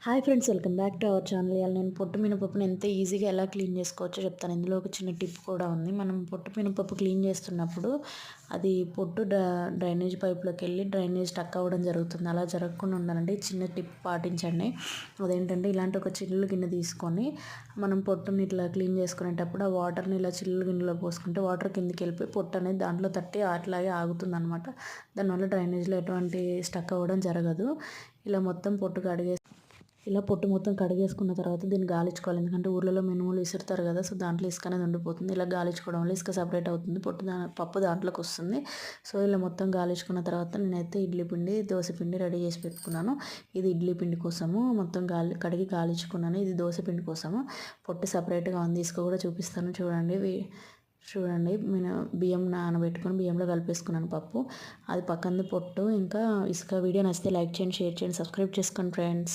Hi friends, welcome back to our channel. ఇవాళ నేను పొట్టు మినపప్పుని ఎంత ఈజీగా ఎలా క్లీన్ చేసుకోవచ్చో చెప్తాను. ఇందులో ఒక చిన్న టిప్ కూడా ఉంది. మనం పొట్టు మినపప్పు క్లీన్ చేస్తున్నప్పుడు అది పొట్టు డ్రైనేజ్ పైప్లోకి వెళ్ళి డ్రైనేజ్ స్టక్ అవ్వడం జరుగుతుంది. అలా జరగకుండా ఉండాలంటే చిన్న టిప్ పాటించండి. అదేంటంటే ఇలాంటి ఒక చిల్లు గిన్నె తీసుకొని మనం పొట్టుని ఇట్లా క్లీన్ చేసుకునేటప్పుడు ఆ వాటర్ని ఇలా చిల్లు గిన్నెలో పోసుకుంటే వాటర్ కిందికి వెళ్ళిపోయి పొట్టు అనేది దాంట్లో తట్టి అట్లాగే ఆగుతుంది అనమాట. దానివల్ల డ్రైనేజ్లో ఎటువంటి స్టక్ అవ్వడం జరగదు. ఇలా మొత్తం పొట్టు ఇలా పొట్టు మొత్తం కడిగేసుకున్న తర్వాత దీన్ని గాలించుకోవాలి. ఎందుకంటే ఊర్లలో మినుములు విసురుతారు కదా, సో దాంట్లో ఇసుక అనేది ఉండిపోతుంది. ఇలా గాలించుకోవడం వల్ల ఇసుక సపరేట్ అవుతుంది, పప్పు దాంట్లోకి వస్తుంది. సో ఇలా మొత్తం గాలించుకున్న తర్వాత నేనైతే ఇడ్లీ పిండి, దోశ పిండి రెడీ చేసి పెట్టుకున్నాను. ఇది ఇడ్లీ పిండి కోసము మొత్తం కడిగి గాలించుకున్నాను. ఇది దోశ పిండి కోసము. పొట్టు సపరేట్గా ఉంది. ఇసుక కూడా చూపిస్తాను చూడండి. నేను బియ్యం నానబెట్టుకొని బియ్యంలో కలిపేసుకున్నాను పప్పు. అది పక్కన పొట్టు ఇంకా ఇసుక. వీడియో నచ్చితే లైక్ చేయండి, షేర్ చేయండి, సబ్స్క్రైబ్ చేసుకోండి ఫ్రెండ్స్.